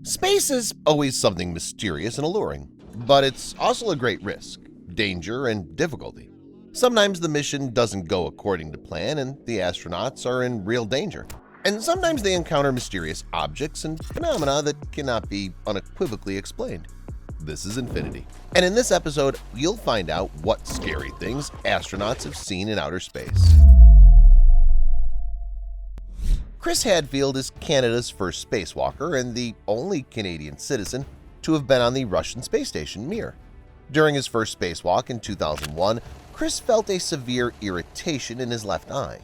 Space is always something mysterious and alluring, but it's also a great risk, danger, and difficulty. Sometimes the mission doesn't go according to plan and the astronauts are in real danger. And sometimes they encounter mysterious objects and phenomena that cannot be unequivocally explained. This is Infinity, and in this episode, you'll find out what scary things astronauts have seen in outer space. Chris Hadfield is Canada's first spacewalker and the only Canadian citizen to have been on the Russian space station Mir. During his first spacewalk in 2001, Chris felt a severe irritation in his left eye.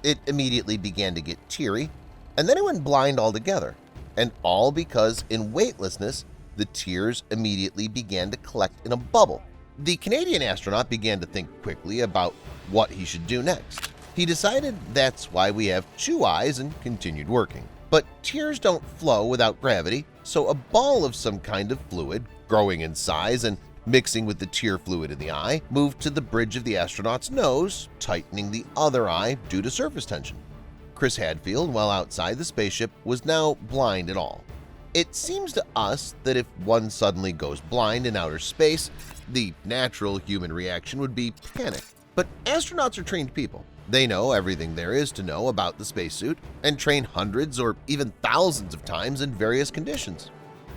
It immediately began to get teary, and then it went blind altogether, and all because in weightlessness, the tears immediately began to collect in a bubble. The Canadian astronaut began to think quickly about what he should do next. He decided that's why we have two eyes and continued working. But tears don't flow without gravity, so a ball of some kind of fluid, growing in size and mixing with the tear fluid in the eye, moved to the bridge of the astronaut's nose, tightening the other eye due to surface tension. Chris Hadfield, while outside the spaceship, was now blind at all. It seems to us that if one suddenly goes blind in outer space, the natural human reaction would be panic. But astronauts are trained people. They know everything there is to know about the spacesuit and train hundreds or even thousands of times in various conditions.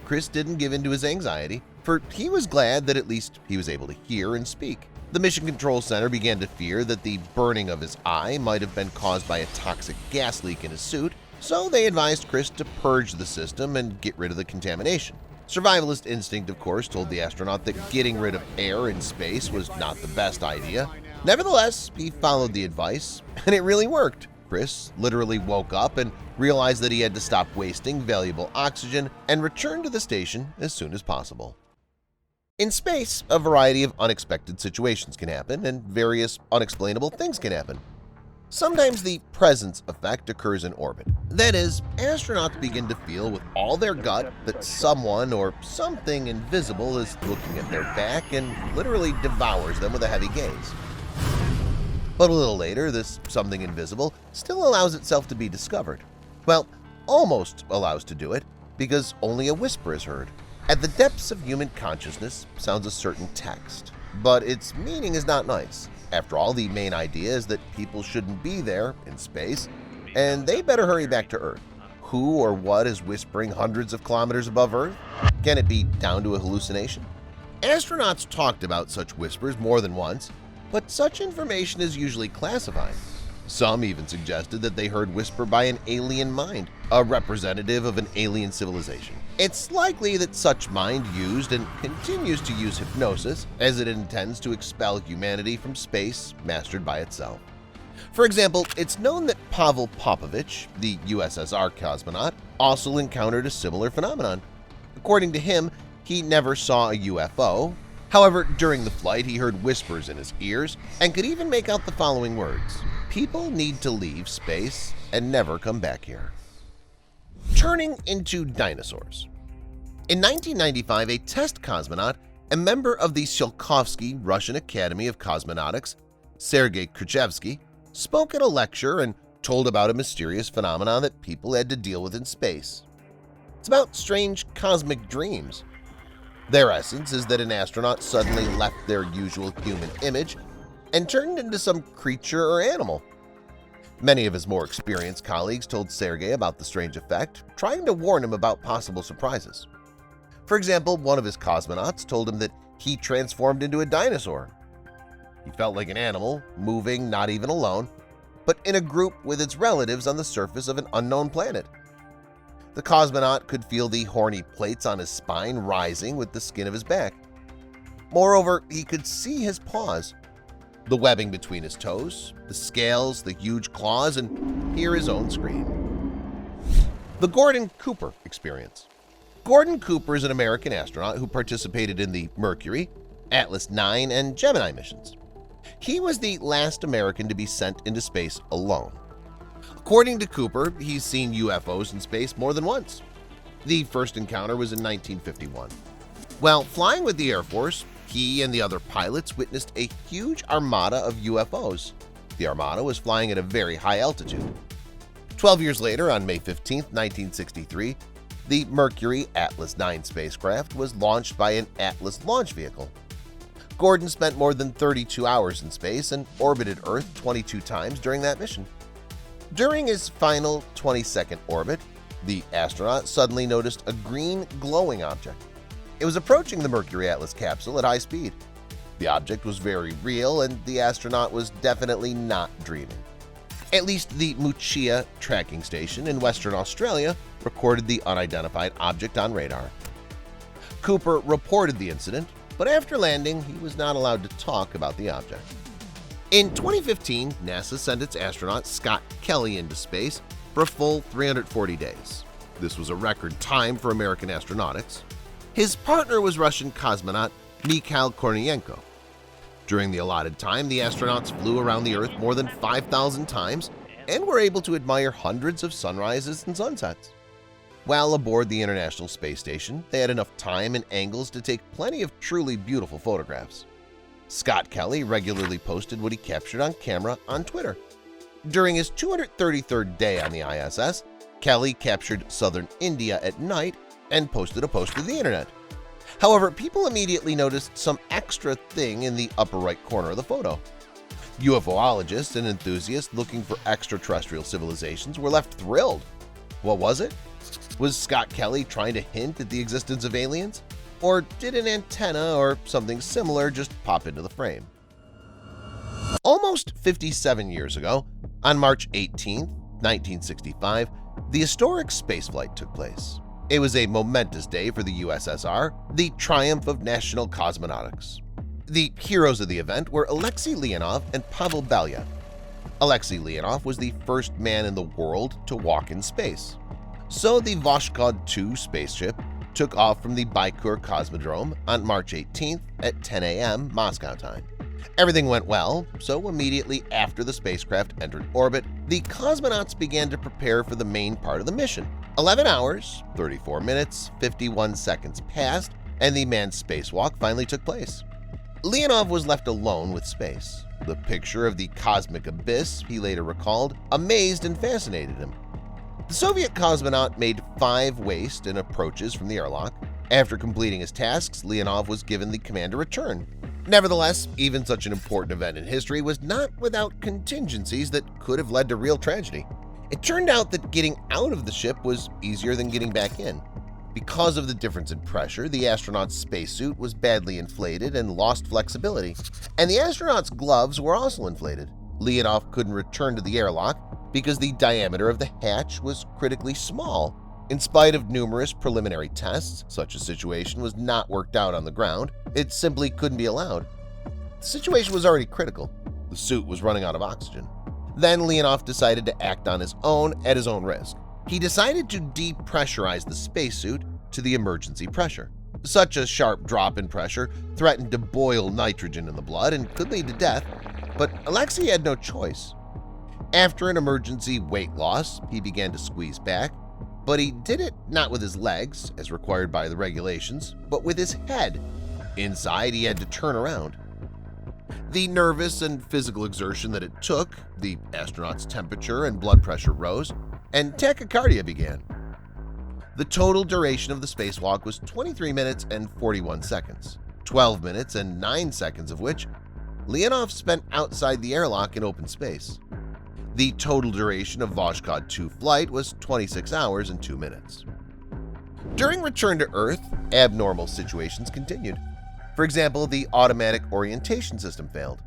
Chris didn't give in to his anxiety, for he was glad that at least he was able to hear and speak. The Mission Control Center began to fear that the burning of his eye might have been caused by a toxic gas leak in his suit, so they advised Chris to purge the system and get rid of the contamination. Survivalist instinct, of course, told the astronaut that getting rid of air in space was not the best idea. Nevertheless, he followed the advice, and it really worked. Chris literally woke up and realized that he had to stop wasting valuable oxygen and return to the station as soon as possible. In space, a variety of unexpected situations can happen, and various unexplainable things can happen. Sometimes the presence effect occurs in orbit. That is, astronauts begin to feel with all their gut that someone or something invisible is looking at their back and literally devours them with a heavy gaze. But a little later, this something invisible still allows itself to be discovered. Well, almost allows to do it, because only a whisper is heard. At the depths of human consciousness sounds a certain text, but its meaning is not nice. After all, the main idea is that people shouldn't be there in space, and they better hurry back to Earth. Who or what is whispering hundreds of kilometers above Earth? Can it be down to a hallucination? Astronauts talked about such whispers more than once, but such information is usually classified. Some even suggested that they heard whisper by an alien mind, a representative of an alien civilization. It's likely that such mind used and continues to use hypnosis, as it intends to expel humanity from space mastered by itself. For example, it's known that Pavel Popovich, the USSR cosmonaut, also encountered a similar phenomenon. According to him, he never saw a UFO. However, during the flight, he heard whispers in his ears and could even make out the following words: "People need to leave space and never come back here." Turning into dinosaurs. In 1995, a test cosmonaut, a member of the Tsiolkovsky Russian Academy of Cosmonautics, Sergei Khrushchevsky, spoke at a lecture and told about a mysterious phenomenon that people had to deal with in space. It's about strange cosmic dreams. Their essence is that an astronaut suddenly left their usual human image and turned into some creature or animal. Many of his more experienced colleagues told Sergei about the strange effect, trying to warn him about possible surprises. For example, one of his cosmonauts told him that he transformed into a dinosaur. He felt like an animal, moving not even alone, but in a group with its relatives on the surface of an unknown planet. The cosmonaut could feel the horny plates on his spine rising with the skin of his back. Moreover, he could see his paws, the webbing between his toes, the scales, the huge claws, and hear his own scream. The Gordon Cooper experience. Gordon Cooper is an American astronaut who participated in the Mercury, Atlas 9, and Gemini missions. He was the last American to be sent into space alone. According to Cooper, he's seen UFOs in space more than once. The first encounter was in 1951. While flying with the Air Force, he and the other pilots witnessed a huge armada of UFOs. The armada was flying at a very high altitude. 12 years later, on May 15, 1963, the Mercury Atlas 9 spacecraft was launched by an Atlas launch vehicle. Gordon spent more than 32 hours in space and orbited Earth 22 times during that mission. During his final 20-second orbit, the astronaut suddenly noticed a green glowing object. It was approaching the Mercury Atlas capsule at high speed. The object was very real, and the astronaut was definitely not dreaming. At least the Muchia tracking station in Western Australia recorded the unidentified object on radar. Cooper reported the incident, but after landing, he was not allowed to talk about the object. In 2015, NASA sent its astronaut Scott Kelly into space for a full 340 days. This was a record time for American astronautics. His partner was Russian cosmonaut Mikhail Kornienko. During the allotted time, the astronauts flew around the Earth more than 5,000 times and were able to admire hundreds of sunrises and sunsets. While aboard the International Space Station, they had enough time and angles to take plenty of truly beautiful photographs. Scott Kelly regularly posted what he captured on camera on Twitter. During his 233rd day on the ISS, Kelly captured southern India at night and posted a post to the internet. However, people immediately noticed some extra thing in the upper right corner of the photo. UFOologists and enthusiasts looking for extraterrestrial civilizations were left thrilled. What was it? Was Scott Kelly trying to hint at the existence of aliens? Or did an antenna or something similar just pop into the frame? Almost 57 years ago, on March 18, 1965, the historic spaceflight took place. It was a momentous day for the USSR, the triumph of national cosmonautics. The heroes of the event were Alexei Leonov and Pavel Belyaev. Alexei Leonov was the first man in the world to walk in space. So the Voskhod 2 spaceship took off from the Baikonur Cosmodrome on March 18th at 10 a.m. Moscow time. Everything went well, so immediately after the spacecraft entered orbit, the cosmonauts began to prepare for the main part of the mission. 11 hours, 34 minutes, 51 seconds passed, and the manned spacewalk finally took place. Leonov was left alone with space. The picture of the cosmic abyss, he later recalled, amazed and fascinated him. The Soviet cosmonaut made 5 waste and approaches from the airlock. After completing his tasks, Leonov was given the command to return. Nevertheless, even such an important event in history was not without contingencies that could have led to real tragedy. It turned out that getting out of the ship was easier than getting back in. Because of the difference in pressure, the astronaut's spacesuit was badly inflated and lost flexibility, and the astronaut's gloves were also inflated. Leonov couldn't return to the airlock because the diameter of the hatch was critically small. In spite of numerous preliminary tests, such a situation was not worked out on the ground. It simply couldn't be allowed. The situation was already critical. The suit was running out of oxygen. Then Leonov decided to act on his own at his own risk. He decided to depressurize the spacesuit to the emergency pressure. Such a sharp drop in pressure threatened to boil nitrogen in the blood and could lead to death, but Alexei had no choice. After an emergency weight loss, he began to squeeze back, but he did it not with his legs, as required by the regulations, but with his head. Inside, he had to turn around. The nervous and physical exertion that it took, the astronaut's temperature and blood pressure rose, and tachycardia began. The total duration of the spacewalk was 23 minutes and 41 seconds, 12 minutes and 9 seconds of which Leonov spent outside the airlock in open space. The total duration of Voskhod 2 flight was 26 hours and 2 minutes. During return to Earth, abnormal situations continued. For example, the automatic orientation system failed.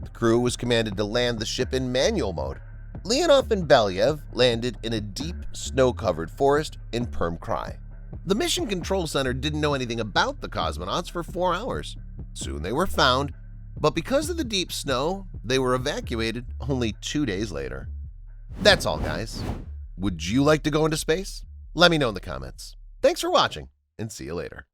The crew was commanded to land the ship in manual mode. Leonov and Belyaev landed in a deep, snow-covered forest in Perm-Krai. The Mission Control Center didn't know anything about the cosmonauts for 4 hours. Soon they were found, but because of the deep snow, they were evacuated only 2 days later. That's all, guys. Would you like to go into space? Let me know in the comments. Thanks for watching, and see you later.